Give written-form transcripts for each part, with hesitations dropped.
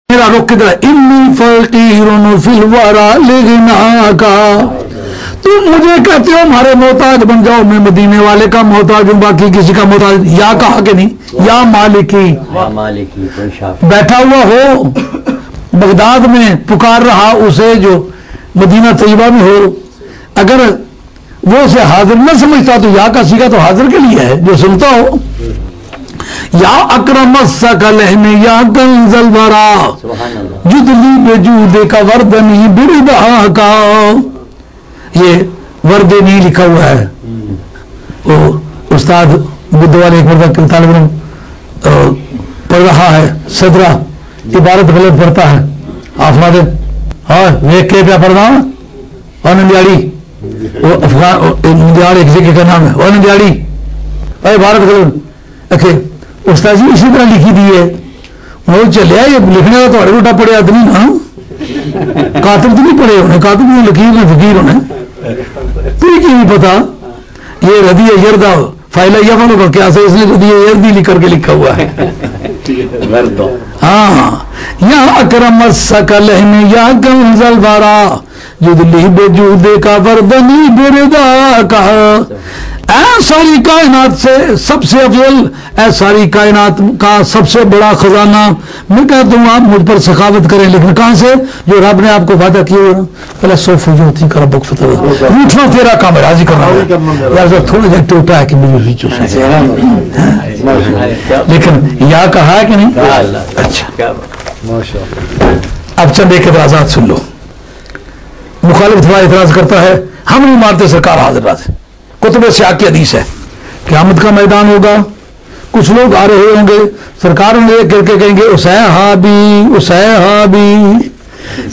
मेरा रुख किधर, इन्नी फकीरुन फिल वरा लिगना का, तुम मुझे कहते हो हमारे मोहताज बन जाओ, मैं मदीने वाले का मोहताज हूं, बाकी किसी का मोहताज। या कहा कि नहीं, या मालिकी, बैठा हुआ हो बगदाद में पुकार रहा उसे जो मदीना तैयबा में हो, अगर वो उसे हाजिर न समझता तो या का सीखा तो हाजिर के लिए है जो सुनता हो। या अकरम सकलहन या कंजल वरा जुदली बेजूदे का वर्दनी बिरदहा का, ये वर्दे नहीं लिखा हुआ है। वो उस्ताद बुद्ध वाले एक मरतबा तालिब इल्म पढ़ रहा है, सदरा इबारत गलत पढ़ता है, आफमा दे हाँ वेख के क्या पढ़ना और नंदियाड़ी, वो अफगान नंदियाड़ी किसी के नाम है, और नंदियाड़ी अरे इबारत गलत ओके उस्ताद जी इसी तरह लिखी दी है। वो चलिया ये लिखने का थोड़े उल्टा पढ़िया तो नहीं ना, कातिब तो नहीं पढ़े होने, कातिब ने लकीर ने फकीर होने, तुझे क्यों नहीं पता ये रदी यर्दा फाइला या वालों का क्या से, इसने रदी यर्दी लिख करके लिखा हुआ है। हाँ या अकरम सकलहन या कंजल वरा जुदली बेजूदे का वर्दनी बिरदा का, ऐ सारी कायनात से सबसे अफजल, ऐ सारी कायनात का सबसे बड़ा खजाना, मैं कहता हूँ आप मुझ पर सखावत करें, लेकिन कहां से, जो रब ने आपको वादा किया पहले सोफो जो थी कर बुक रूठना तेरा काम है, राजी करना यार थोड़ा सा टूटा है कि मुझे लेकिन या कहा है कि नहीं। अच्छा अब चंद एक एतराजात सुन लो। मुखालिफ थोड़ा एतराज करता है, हम नहीं मारते सरकार हाजिर राज, कुतुब सियाह की हदीस है, क़यामत का मैदान होगा, कुछ लोग आ रहे होंगे, सरकार उन्हें करके कहेंगे उसैहाबी उसैहाबी,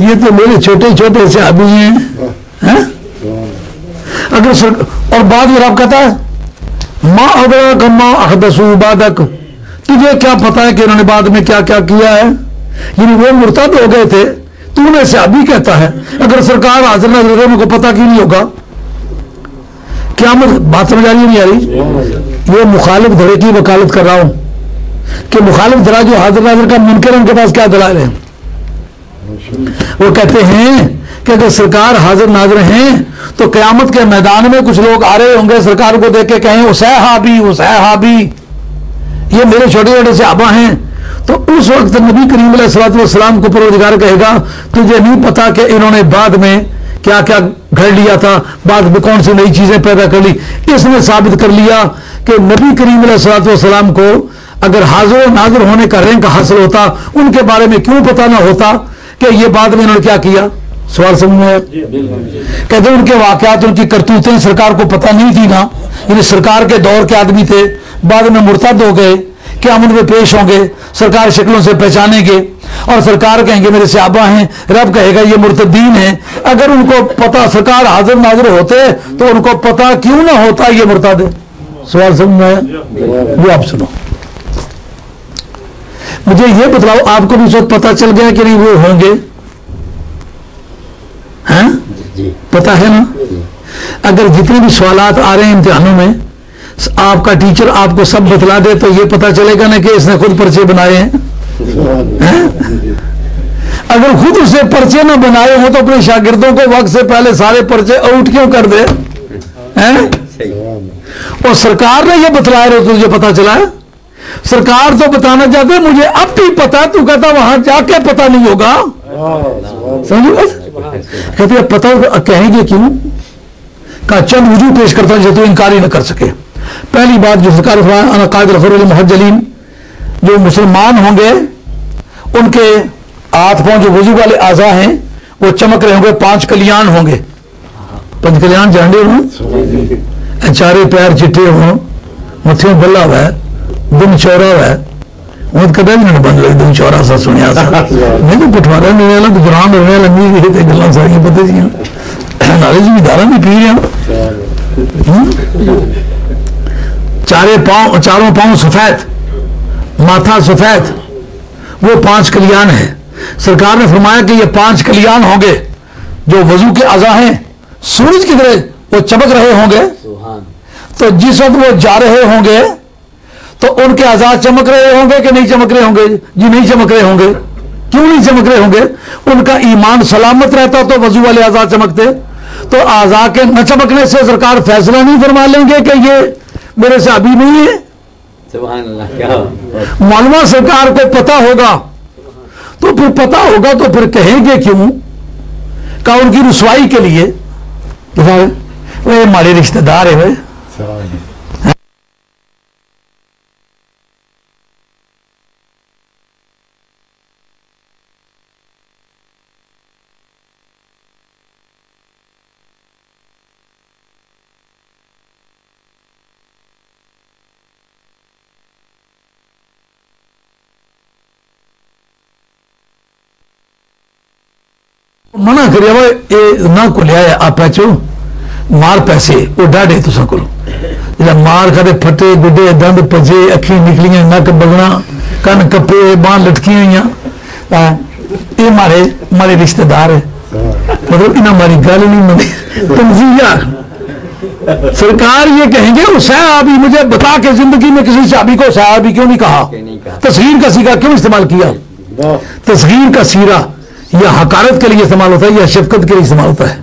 ये तो मेरे छोटे छोटे सहाबी हैं। अगर और बाद में रब कहता है माँ अदरक माँ अहदसू बादक, तुझे क्या पता है कि उन्होंने बाद में क्या क्या किया है, यानी वो मुर्तद हो गए थे, तू उन्हें सहाबी कहता है। अगर सरकार हाजिर नाज़िर है उनको पता क्यों नहीं होगा, क्या बात समझ आ रही नहीं आ रही। ये मुखालिफ धड़े की वकालत कर रहा हूं कि मुखालिफ धड़ा जो हाजिर नाज़िर का मुनकर, उनके पास क्या दलाल है। वो कहते हैं कि अगर सरकार हाजिर नाज़िर हैं तो क़यामत के मैदान में कुछ लोग आ रहे होंगे, सरकार को देख के कहें उसैहाबी उसैहाबी, ये मेरे छोटे छोटे सहाबा हैं, तो उस वक्त नबी करीम अलैहिस्सलातु वस्सलाम को परवरदिगार कहेगा तुझे नहीं पता कि इन्होंने बाद में क्या क्या घड़ लिया था, बाद में कौन सी नई चीजें पैदा कर ली। इसने साबित कर लिया कि नबी करीम अलैहिस्सलातु वस्सलाम को अगर हाजिर नाजिर होने का रैंक हासिल होता, उनके बारे में क्यों पता ना होता कि ये बाद में इन्होंने क्या किया। सवाल समझ में आया। कहते उनके वाकयात, उनकी करतूतें सरकार को पता नहीं थी ना, यानी सरकार के दौर के आदमी थे, बाद में मुर्तद हो गए, क्या उन में पेश होंगे, सरकार शक्लों से पहचानेंगे और सरकार कहेंगे मेरे सहाबा हैं, रब कहेगा ये मुर्तदीन है। अगर उनको पता सरकार हाजिर नाजिर होते तो उनको पता क्यों ना होता ये मुर्तद है। सवाल समझ में आया। वो आप सुनो, मुझे ये बतलाओ आपको भी सब पता चल गया कि नहीं वो होंगे, हैं पता है ना। अगर जितने भी सवालात आ रहे हैं इम्तिहानों में, आपका टीचर आपको सब बतला दे तो ये पता चलेगा ना कि इसने खुद पर्चे बनाए हैं। अगर खुद उसे पर्चे ना बनाए हो तो अपने शागिर्दों को वक्त से पहले सारे पर्चे आउट क्यों कर दे, हैं? और सरकार ने ये बतलाया तो तुझे पता चला है। सरकार तो बताना चाहते है मुझे अब भी पता है, तू कहता वहां जाके पता नहीं होगा। समझो बस, कहते पता कहेंगे क्यों का चंद वजूह पेश करता हूं जो तू इनकार ही न कर सके। पहली बात जो सरकार मुहज्जलीन जो मुसलमान होंगे उनके हाथ पांव जो वजू वाले आज़ा हैं वो चमक रहे होंगे, 5 कल्याण होंगे, 5 कल्याण झंडे हों, चारे पैर चिट्टे हों, मथियों बल्ला हुआ है, दिन चौरा हुआ है, वो कदे भी नहीं बन लगे दिन चौरा सा सुनिया सा नहीं तो पठवारा नहीं वाला तो बुरान होने लगी गल्लां सारियां पता सी नाले जी दारा भी पी रहे चारों पांव सफेद, माथा सफेद, वो 5 कल्याण है। सरकार ने फरमाया कि ये 5 कल्याण होंगे जो वजू के अज़ा हैं, सूरज की तरह वो चमक रहे होंगे, तो जिस वक्त वो जा रहे होंगे तो उनके अज़ा चमक रहे होंगे कि नहीं चमक रहे होंगे जी, नहीं चमक रहे होंगे। کیوں نہیں چمک رہے ہوں گے؟ ان کا ایمان سلامت رہتا تو وضو والے اعضاء چمکتے. تو اعضاء کے نہ چمکنے سے سرکار فیصلہ نہیں فرما لیں گے کہ یہ میرے صحابی نہیں ہے؟ سبحان اللہ. کیا معلومہ سرکار کو پتا ہوگا تو پھر پتا ہوگا تو پھر کہیں گے کیوں؟ کہ ان کی رسوائی کے لیے وہ ہمارے رشتہ دار ہے. منع کریا وہ نہ کو لیا آپ پیچو مار پیسے وہ ڈاڈے تو سکو جب مار کھڑے پھٹے گڈے دند پجے اکھیں نکلیاں نک بگنا کن کپے باں لٹکیاں ہوئیاں یہ مارے رشتہ دار ہے. مطلب انہیں ہماری گل نہیں منی تنزیہ. سرکار یہ کہیں گے وہ صحابی مجھے بتا کے زندگی میں کسی صحابی کو صحابی کیوں نہیں کہا؟ تصغیر کا سیرہ کیوں استعمال کیا؟ تصغیر کا سیرہ یا حقارت کے لیے استعمال ہوتا ہے یا شفقت کے لیے استعمال ہوتا ہے؟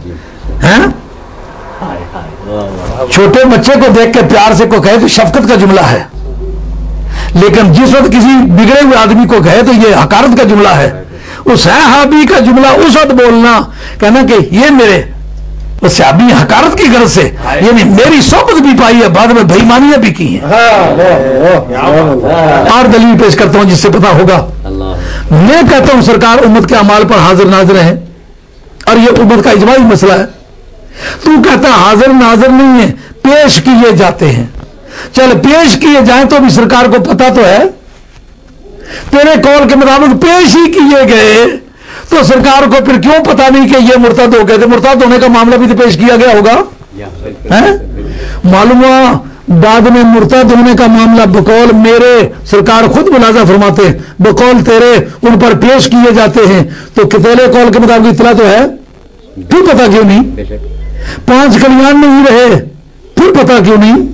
چھوٹے بچے کو دیکھ کے پیار سے کو کہے تو شفقت کا جملہ ہے، لیکن جس وقت کسی بگڑے ہوئے آدمی کو کہے تو یہ حقارت کا جملہ ہے. اس صحابی کا جملہ اس وقت بولنا کہنا کہ یہ میرے صحابی حقارت کی غرض سے، یعنی میری صحبت بھی پائی ہے، بعد میں بےایمانیاں بھی کی ہیں. اور دلیل پیش کرتا ہوں جس سے پتا ہوگا. میں کہتا ہوں سرکار امت کے اعمال پر حاضر ناظر ہیں اور یہ امت کا اجماعی مسئلہ ہے. تو کہتا ہے حاضر ناظر نہیں ہے، پیش کیے جاتے ہیں. چل پیش کیے جائیں تو بھی سرکار کو پتا تو ہے، تیرے قول کے مطابق پیش ہی کیے گئے تو سرکار کو پھر کیوں پتا نہیں کہ یہ مرتد ہو گئے تھے؟ مرتد ہونے کا معاملہ بھی تو پیش کیا گیا ہوگا. معلوم ہوا بعد میں مرتد ہونے کا معاملہ بقول میرے سرکار خود ملاحظہ فرماتے ہیں، بقول تیرے ان پر پیش کیے جاتے ہیں. تو تیرے قول کے مطابق اطلاع تو ہے، پھر پتا کیوں نہیں؟ 5 کلیان نہیں رہے، پھر پتا کیوں نہیں؟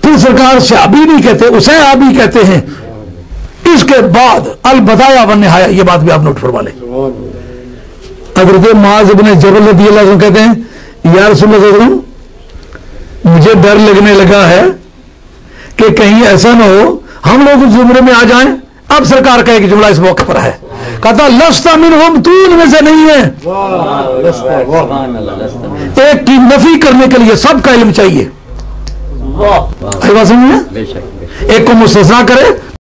پھر سرکار صحابی نہیں کہتے، اسے صحابی کہتے ہیں. اس کے بعد البدایہ والنہایہ، یہ بات بھی آپ نوٹ فرما لیں. حضرت معاذ بن جبل رضی اللہ عنہ کہتے ہیں یا رسول اللہ صلی اللہ علیہ وسلم مجھے ڈر لگنے لگا ہے کہ کہیں ایسا نہ ہو ہم لوگ اس زمرے میں آ جائیں. اب سرکار کا ایک جملہ اس موقع پر ہے، کہتا لست منہم، تو ان میں سے نہیں ہے. ایک کی نفی کرنے کے لیے سب کا علم چاہیے. ایک کو مستثنا کرے